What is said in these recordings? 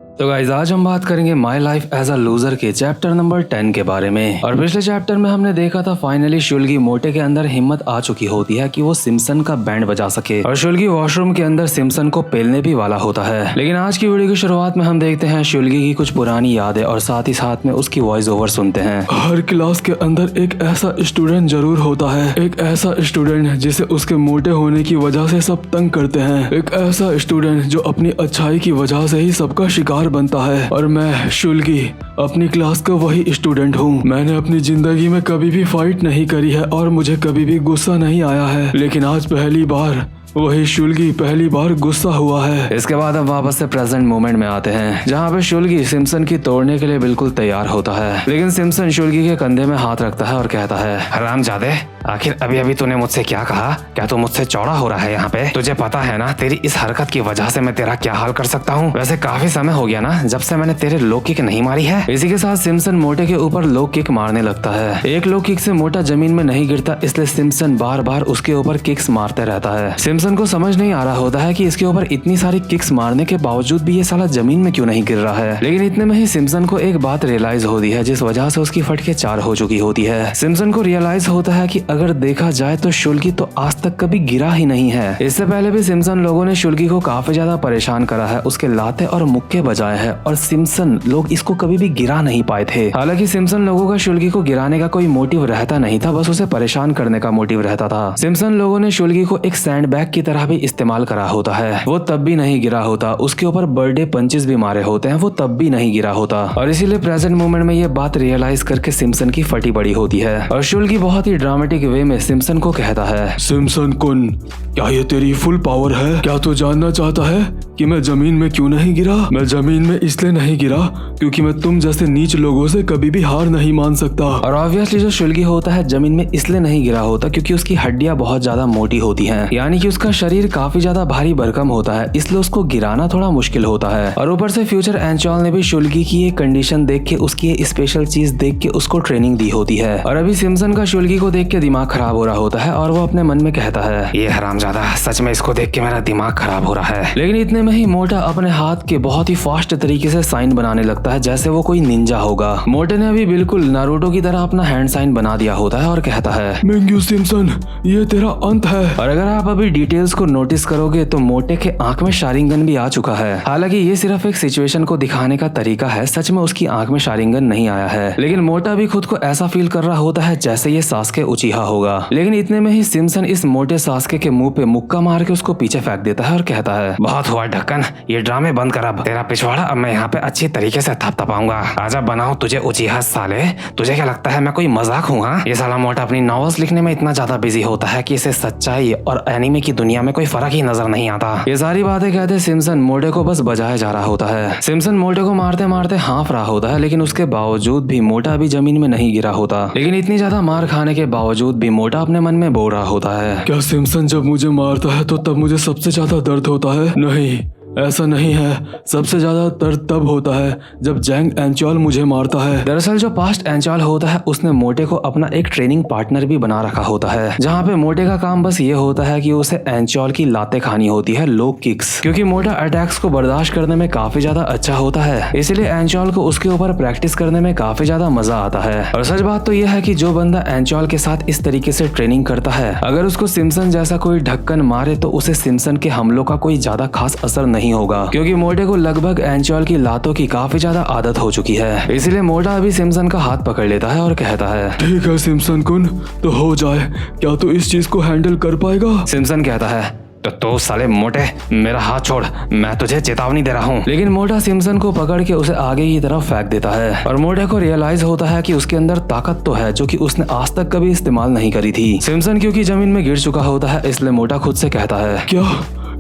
तो गाइस आज हम बात करेंगे my life as a loser के चैप्टर नंबर 10 के बारे में। और पिछले चैप्टर में हमने देखा था फाइनली शुल्गी मोटे के अंदर हिम्मत आ चुकी होती है कि वो सिम्पसन का बैंड बजा सके और शुल्गी वॉशरूम के अंदर सिम्पसन को पेलने भी वाला होता है। लेकिन आज की वीडियो की शुरुआत में हम देखते हैं शुल्गी की कुछ पुरानी यादें और साथ ही साथ में उसकी वॉइस ओवर सुनते हैं। हर क्लास के अंदर एक ऐसा स्टूडेंट जरूर होता है, एक ऐसा स्टूडेंट जिसे उसके मोटे होने की वजह से सब तंग करते हैं, एक ऐसा स्टूडेंट जो अपनी अच्छाई की वजह से ही सबका शिकार बनता है। और मैं शुल्गी अपनी क्लास का वही स्टूडेंट हूँ। मैंने अपनी जिंदगी में कभी भी फाइट नहीं करी है और मुझे कभी भी गुस्सा नहीं आया है, लेकिन आज पहली बार वही शुल्गी पहली बार गुस्सा हुआ है। इसके बाद अब वापस से प्रेजेंट मोमेंट में आते हैं जहाँ पे शुल्गी सिम्पसन की तोड़ने के लिए बिल्कुल तैयार होता है। लेकिन सिम्पसन शुल्गी के कंधे में हाथ रखता है और कहता है, हरामजादे, आखिर अभी अभी तूने मुझसे क्या कहा? क्या तू मुझसे चौड़ा हो रहा है यहाँ पे? तुझे पता है ना तेरी इस हरकत की वजह से मैं तेरा क्या हाल कर सकता हूँ? वैसे काफी समय हो गया ना जब से मैंने तेरे लो किक नहीं मारी है। इसी के साथ सिम्पसन मोटे के ऊपर लो किक मारने लगता है। एक लो किक से मोटा जमीन में नहीं गिरता, इसलिए सिम्पसन बार बार उसके ऊपर किक्स मारते रहता है। सिम्पसन को समझ नहीं आ रहा होता है कि इसके ऊपर इतनी सारी किक्स मारने के बावजूद भी ये साला जमीन में क्यों नहीं गिर रहा है। लेकिन इतने में ही सिम्पसन को एक बात रियलाइज होती है जिस वजह से उसकी फटके 4 हो चुकी होती है। सिम्पसन को रियलाइज होता है कि अगर देखा जाए तो शुल्गी तो आज तक कभी गिरा ही नहीं है। इससे पहले भी सिम्पसन लोगों ने शुल्गी को काफी ज्यादा परेशान करा है, उसके लाते और मुक्के बजाए हैं और सिम्पसन लोग इसको कभी भी गिरा नहीं पाए थे। हालांकि सिम्पसन लोगों का शुल्गी को गिराने का कोई मोटिव रहता नहीं था, बस उसे परेशान करने का मोटिव रहता था। सिम्पसन लोगों ने शुल्गी को एक सैंडबैग की तरह भी इस्तेमाल करा होता है, वो तब भी नहीं गिरा होता। उसके ऊपर बर्थडे पंचेस भी मारे होते हैं, वो तब भी नहीं गिरा होता। और इसीलिए प्रेजेंट मोमेंट में ये बात रियलाइज करके सिम्पसन की फटी बड़ी होती है और शुल्गी बहुत ही ड्रामेटिक वे में सिम्पसन को कहता है, सिम्पसन कुन, क्या ये तेरी फुल पावर है? क्या तू जानना चाहता है कि मैं जमीन में क्यों नहीं गिरा? मैं जमीन में इसलिए नहीं गिरा क्योंकि मैं तुम जैसे नीच लोगों से कभी भी हार नहीं मान सकता। और ऑब्वियसली जो शुल्गी होता है जमीन में इसलिए नहीं गिरा होता क्योंकि उसकी हड्डियां बहुत ज्यादा मोटी होती हैं, यानी कि उसका शरीर काफी ज्यादा भारी भरकम होता है, इसलिए उसको गिराना थोड़ा मुश्किल होता है। और ऊपर से फ्यूचर एंचॉल ने भी शुल्गी की ये कंडीशन देख के, उसकी ये स्पेशल चीज देख के उसको ट्रेनिंग दी होती है। और अभी सिम्पसन का शुल्गी को देख के दिमाग खराब हो रहा होता है और वो अपने मन में कहता है, ये हरामजादा, सच में इसको देख के मेरा दिमाग खराब हो रहा है। लेकिन इतने में ही मोटा अपने हाथ के बहुत ही फास्ट तरीके से साइन बनाने लगता है जैसे वो कोई निंजा होगा। मोटे ने अभी बिल्कुल नारुतो की तरह अपना हैंड साइन बना दिया होता है और कहता है, मेंग्यू सिम्पसन, ये तेरा अंत है। और अगर आप अभी डिटेल्स को नोटिस करोगे तो मोटे के आंख में शारिंगन भी आ चुका है। हालांकि ये सिर्फ एक सिचुएशन को दिखाने का तरीका है, सच में उसकी आंख में शारिंगन नहीं आया है। लेकिन मोटा भी खुद को ऐसा फील कर रहा होता है जैसे ये सास्के उचीहा होगा। लेकिन इतने में ही सिम्पसन इस मोटे सास्के के मुंह पे मुक्का मार के उसको पीछे फेंक देता है और कहता है, बहुत हुआ ढक्कन, ये ड्रामे बंद कर, अब तेरा पिछवाड़ा अब मैं यहाँ पे अच्छी तरीके से थपथपाऊंगा। आजा बनाओ तुझे उचीहा साले, तुझे क्या लगता है मैं कोई मजाक हूँ? हाँ, ये साला मोटा अपनी नॉवेल्स लिखने में इतना ज्यादा बिजी होता है कि इसे सच्चाई और एनिमे की दुनिया में कोई फर्क ही नजर नहीं आता। ये सारी बातें कहते सिम्पसन मोटे को बस बजाया जा रहा होता है। सिम्पसन मोटे को मारते मारते हाँफ रहा होता है, लेकिन उसके बावजूद भी मोटा अभी जमीन में नहीं गिरा होता। लेकिन इतनी ज्यादा मार खाने के बावजूद भी मोटा अपने मन में बोल रहा होता है, क्या सिम्पसन जब मुझे मारता है तो तब मुझे सबसे ज्यादा दर्द होता है? नहीं, ऐसा नहीं है। सबसे ज्यादा दर्द तब होता है जब जैंग एंचॉल मुझे मारता है। दरअसल जो पास्ट एंचॉल होता है उसने मोटे को अपना एक ट्रेनिंग पार्टनर भी बना रखा होता है, जहाँ पे मोटे का काम बस ये होता है कि उसे एंचॉल की लातें खानी होती है, लो किक्स, क्योंकि मोटा अटैक्स को बर्दाश्त करने में काफी ज्यादा अच्छा होता है। इसलिए एंचॉल को उसके ऊपर प्रैक्टिस करने में काफी ज्यादा मजा आता है। और सच बात तो यह है कि जो बंदा एंचॉल के साथ इस तरीके से ट्रेनिंग करता है, अगर उसको सिम्पसन जैसा कोई ढक्कन मारे तो उसे सिम्पसन के हमलों का कोई ज्यादा खास असर नहीं होगा, क्योंकि मोटे को लगभग एंचॉल की लातों की काफी ज्यादा आदत हो चुकी है। इसलिए मोटा अभी सिम्पसन का हाथ पकड़ लेता है और कहता है, ठीक है सिम्पसन कुन, तो हो जाए, क्या तू इस चीज को हैंडल कर पाएगा? सिम्पसन कहता है, तो साले मोटे मेरा हाथ छोड़, मैं तुझे चेतावनी दे रहा हूँ। लेकिन मोटा सिम्पसन को पकड़ के उसे आगे की तरफ फेंक देता है और मोटे को रियलाइज होता है कि उसके अंदर ताकत तो है जो कि उसने आज तक कभी इस्तेमाल नहीं करी थी। सिम्पसन क्योंकि जमीन में गिर चुका होता है, इसलिए मोटा खुद से कहता है,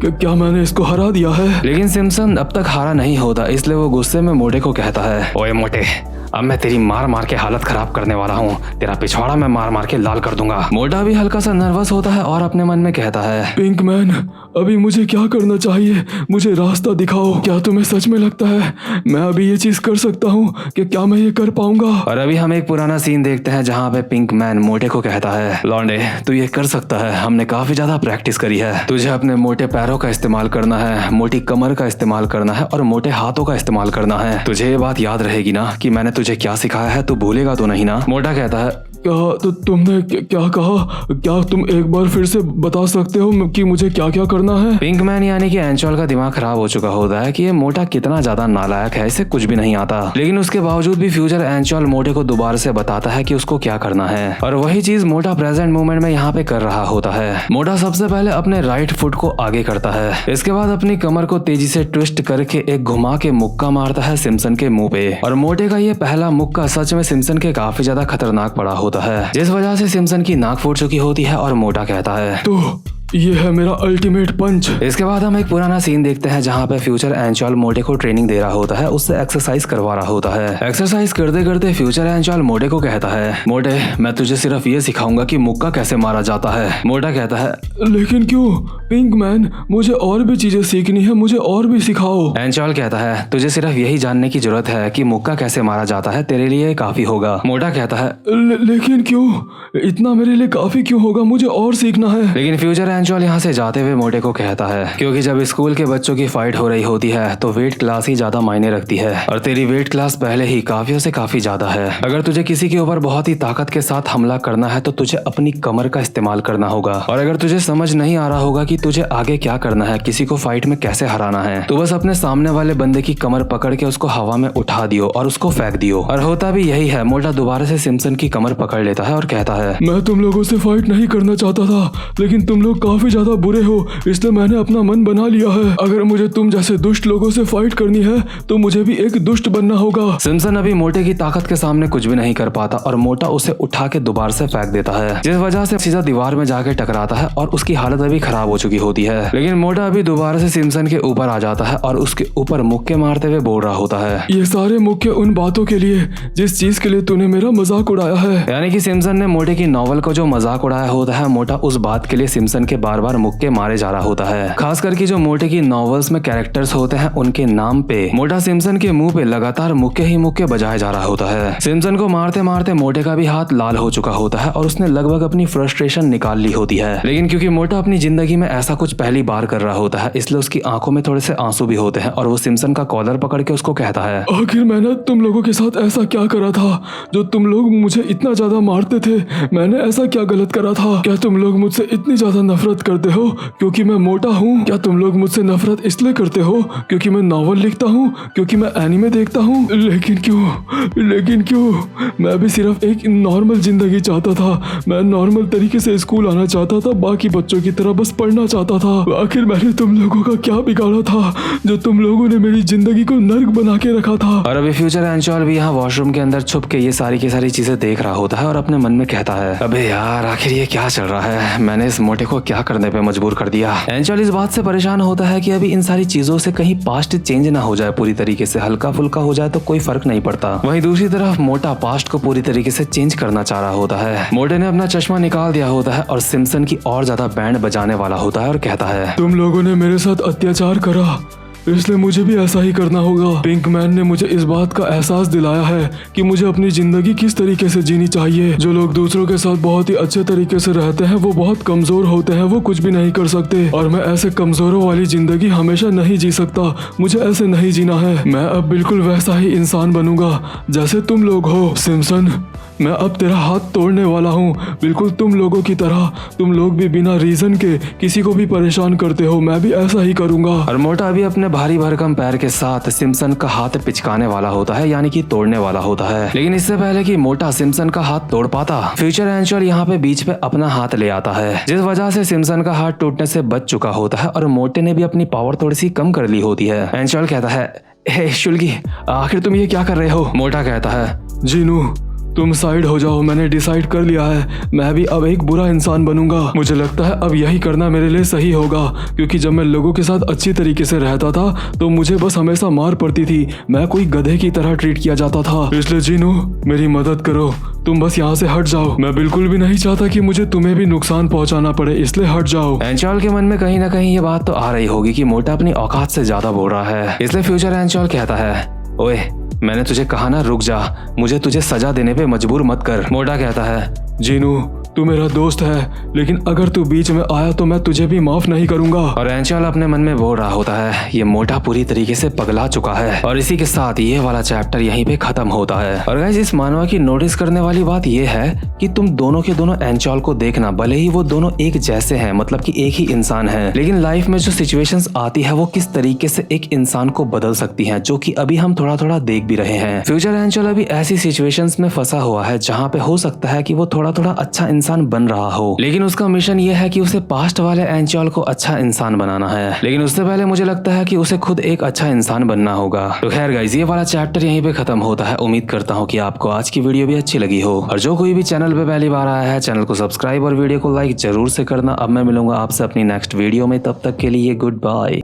क्या मैंने इसको हरा दिया है? लेकिन सिम्पसन अब तक हारा नहीं होता, इसलिए वो गुस्से में मोटे को कहता है, ओए मोटे, अब मैं तेरी मार मार के हालत खराब करने वाला हूँ। तेरा पिछवाड़ा मैं मार मार के लाल कर दूंगा। मोटा भी हल्का सा नर्वस होता है और अपने मन में कहता है, पिंक मैन, अभी मुझे क्या करना चाहिए? मुझे रास्ता दिखाओ। क्या तुम्हें सच में लगता है मैं अभी ये चीज कर सकता हूँ कि क्या मैं ये कर पाऊंगा? और अभी हम एक पुराना सीन देखते हैं जहाँ पे पिंक मैन मोटे को कहता है, लौंडे तू ये कर सकता है, हमने काफी ज्यादा प्रैक्टिस करी है। तुझे अपने मोटे पैरों का इस्तेमाल करना है, मोटी कमर का इस्तेमाल करना है और मोटे हाथों का इस्तेमाल करना है। तुझे ये बात याद रहेगी ना कि मैंने तुझे क्या सिखाया है? तू भूलेगा तो नहीं ना? मोटा कहता है, क्या तो तुमने क्या कहा? क्या तुम एक बार फिर से बता सकते हो कि मुझे क्या क्या करना है? पिंक मैन यानी कि एंचोल का दिमाग खराब हो चुका होता है कि ये मोटा कितना ज्यादा नालायक है, इसे कुछ भी नहीं आता। लेकिन उसके बावजूद भी फ्यूचर एंचोल मोटे को दोबारा से बताता है कि उसको क्या करना है और वही चीज मोटा प्रेजेंट मोमेंट में यहाँ पे कर रहा होता है। मोटा सबसे पहले अपने राइट फुट को आगे करता है, इसके बाद अपनी कमर को तेजी से ट्विस्ट करके एक घुमा के मुक्का मारता है सिम्पसन के मुंह पे। और मोटे का ये पहला मुक्का सच में सिम्पसन के काफी ज्यादा खतरनाक पड़ा होता है, जिस वजह से सिम्पसन की नाक फूट चुकी होती है। और मोटा कहता है, तो ये है मेरा अल्टीमेट पंच। इसके बाद हम एक पुराना सीन देखते हैं जहाँ पे फ्यूचर एंचोल मोटे को ट्रेनिंग दे रहा होता है, उससे एक्सरसाइज करवा रहा होता है। एक्सरसाइज करते करते फ्यूचर एंचोल मोटे को कहता है, मोटे मैं तुझे सिर्फ ये सिखाऊंगा कि मुक्का कैसे मारा जाता है। मोटा कहता है, लेकिन क्यों पिंक मैन, मुझे और भी चीजें सीखनी है, मुझे और भी सिखाओ। एंचोल कहता है, तुझे सिर्फ यही जानने की जरूरत है कि मुक्का कैसे मारा जाता है, तेरे लिए काफी होगा। मोटा कहता है, लेकिन क्यों? इतना मेरे लिए काफी क्यों होगा? मुझे और सीखना है। लेकिन फ्यूचर एंचोल यहाँ से जाते हुए मोटे को कहता है, क्योंकि जब स्कूल के बच्चों की फाइट हो रही होती है तो वेट क्लास ही ज्यादा मायने रखती है और तेरी वेट क्लास पहले ही काफियों से काफी ज्यादा है। अगर तुझे किसी के ऊपर बहुत ही ताकत के साथ हमला करना है तो तुझे अपनी कमर का इस्तेमाल करना होगा। और अगर तुझे समझ नहीं आ रहा होगा कि तुझे आगे क्या करना है, किसी को फाइट में कैसे हराना है, तो बस अपने सामने वाले बंदे की कमर पकड़ के उसको हवा में उठा दियो और उसको फेंक दियो। और होता भी यही है। मोटा दोबारा से सिम्पसन की कमर पकड़ लेता है और कहता है, मैं तुम लोगों से फाइट नहीं करना चाहता था, लेकिन तुम लोग काफी ज्यादा बुरे हो, इसलिए मैंने अपना मन बना लिया है। अगर मुझे तुम जैसे दुष्ट लोगों से फाइट करनी है तो मुझे भी एक दुष्ट बनना होगा। सिम्पसन अभी मोटे की ताकत के सामने कुछ भी नहीं कर पाता और मोटा उसे उठा के दोबारा से फेंक देता है, जिस वजह से सीधा दीवार में जाके टकराता है और उसकी हालत अभी खराब हो चुकी होती है। लेकिन मोटा अभी दोबारा से सिम्पसन के ऊपर आ जाता है और उसके ऊपर मुक्के मारते हुए बोल रहा होता है, ये सारे मुक्के उन बातों के लिए जिस चीज के लिए तूने मेरा मजाक उड़ाया है। यानी कि सिम्पसन ने मोटे की नॉवल को जो मजाक उड़ाया होता है, मोटा उस बात के लिए सिम्पसन के बार बार मुक्के मारे जा रहा होता है। खास करके जो मोटे की नॉवेल्स में कैरेक्टर्स होते हैं उनके नाम पे मोटा सिम्पसन के मुंह पे लगातार मुक्के ही मुक्के बजाए जा रहा होता है। सिम्पसन को मारते मारते मोटे का भी हाथ लाल हो चुका होता है और उसने लगभग अपनी फ्रस्ट्रेशन निकाल ली होती है। लेकिन क्योंकि मोटा अपनी जिंदगी में ऐसा कुछ पहली बार कर रहा होता है, इसलिए उसकी आंखों में थोड़े से आंसू भी होते हैं और वो सिम्पसन का कॉलर पकड़ के उसको कहता है, आखिर मैंने तुम लोगों के साथ ऐसा क्या करा था जो तुम लोग मुझे इतना ज्यादा मारते थे? मैंने ऐसा क्या गलत करा था? क्या तुम लोग मुझसे इतनी ज्यादा नफरत करते हो क्योंकि मैं मोटा हूँ? क्या तुम लोग मुझसे नफरत इसलिए करते हो क्योंकि मैं नॉवल लिखता हूँ, क्योंकि मैं एनिमे देखता हूँ? लेकिन क्यों? मैं भी सिर्फ एक नॉर्मल जिंदगी चाहता था। मैं नॉर्मल तरीके से स्कूल आना चाहता था, बाकी बच्चों की तरह बस पढ़ना चाहता था। आखिर मैंने तुम लोगों का क्या बिगाड़ा था जो तुम लोगों ने मेरी जिंदगी को नर्क बना के रखा था? और अभी फ्यूचर एंचोल भी यहाँ वॉशरूम के अंदर छुप के ये सारी की सारी चीजें देख रहा होता है और अपने मन में कहता है, अबे यार आखिर ये क्या चल रहा है, मैंने इस मोटे को क्या करने पे मजबूर कर दिया। एंचोल इस बात से परेशान होता है कि अभी इन सारी चीजों से कहीं पास्ट चेंज ना हो जाए, पूरी तरीके से हल्का फुल्का हो जाए तो कोई फर्क नहीं पड़ता। वहीं दूसरी तरफ मोटा पास्ट को पूरी तरीके से चेंज करना चाह रहा होता है। मोटे ने अपना चश्मा निकाल दिया होता है और सिम्पसन की और ज्यादा बैंड बजाने वाला होता है और कहता है, तुम लोगों ने मेरे साथ अत्याचार करा, इसलिए मुझे भी ऐसा ही करना होगा। पिंक मैन ने मुझे इस बात का एहसास दिलाया है कि मुझे अपनी जिंदगी किस तरीके से जीनी चाहिए। जो लोग दूसरों के साथ बहुत ही अच्छे तरीके से रहते हैं वो बहुत कमजोर होते हैं, वो कुछ भी नहीं कर सकते, और मैं ऐसे कमजोरों वाली जिंदगी हमेशा नहीं जी सकता। मुझे ऐसे नहीं जीना है। मैं अब बिल्कुल वैसा ही इंसान बनूंगा जैसे तुम लोग हो। सिम्पसन, मैं अब तेरा हाथ तोड़ने वाला हूँ, बिल्कुल तुम लोगों की तरह। तुम लोग भी बिना रीजन के किसी को भी परेशान करते हो, मैं भी ऐसा ही करूंगा। और मोटा भी अपने भारी भरकम पैर के साथ सिम्पसन का हाथ पिचकाने वाला होता है, यानी कि तोड़ने वाला होता है। लेकिन इससे पहले कि मोटा सिम्पसन का हाथ तोड़ पाता, फ्यूचर एंचोल यहाँ पे बीच पे अपना हाथ ले आता है, जिस वजह से सिम्पसन का हाथ टूटने से बच चुका होता है और मोटे ने भी अपनी पावर थोड़ी सी कम कर ली होती है। एंचोल कहता है, हे शुल्गी, आखिर तुम ये क्या कर रहे हो? मोटा कहता है, जीनू, तुम साइड हो जाओ, मैंने डिसाइड कर लिया है, मैं भी अब एक बुरा इंसान बनूंगा। मुझे लगता है अब यही करना मेरे लिए सही होगा, क्योंकि जब मैं लोगों के साथ अच्छी तरीके से रहता था तो मुझे बस हमेशा मार पड़ती थी, मैं कोई गधे की तरह ट्रीट किया जाता था। इसलिए जीनू मेरी मदद करो, तुम बस यहाँ से हट जाओ। मैं बिल्कुल भी नहीं चाहता कि मुझे तुम्हें भी नुकसान पहुँचाना पड़े, इसलिए हट जाओ। एंचॉल के मन में कहीं ना कहीं ये बात तो आ रही होगी कि मोटा अपनी औकात से ज्यादा बोल रहा है, इसलिए फ्यूचर एंचॉल कहता है, ओए मैंने तुझे कहा ना रुक जा, मुझे तुझे सजा देने पे मजबूर मत कर। मोटा कहता है, जीनू तू मेरा दोस्त है, लेकिन अगर तू बीच में आया तो मैं तुझे भी माफ नहीं करूंगा। और एंचॉल अपने मन में बोल रहा होता है, ये मोटा पूरी तरीके से पगला चुका है। और इसी के साथ ये वाला चैप्टर यहीं पे खत्म होता है। और गाइस इस मानवा की नोटिस करने वाली बात ये है कि तुम दोनों के दोनों एंचॉल को देखना, भले ही वो दोनों एक जैसे हैं, मतलब कि एक ही इंसान है, लेकिन लाइफ में जो सिचुएशंस आती है वो किस तरीके से एक इंसान को बदल सकती है, जो कि अभी हम थोड़ा थोड़ा देख भी रहे हैं। फ्यूचर एंचॉल अभी ऐसी सिचुएशंस में फंसा हुआ है जहाँ पे हो सकता है कि वो थोड़ा थोड़ा अच्छा इंसान बन रहा हो, लेकिन उसका मिशन ये है कि उसे पास्ट वाले एंचॉल को अच्छा इंसान बनाना है। लेकिन उससे पहले मुझे लगता है कि उसे खुद एक अच्छा इंसान बनना होगा। तो खैर गाइस ये वाला चैप्टर यहीं पे खत्म होता है। उम्मीद करता हूँ कि आपको आज की वीडियो भी अच्छी लगी हो, और जो कोई भी चैनल पे पहली बार आया है चैनल को सब्सक्राइब और वीडियो को लाइक जरूर से करना। अब मैं मिलूंगा आपसे अपनी नेक्स्ट वीडियो में, तब तक के लिए गुड बाय।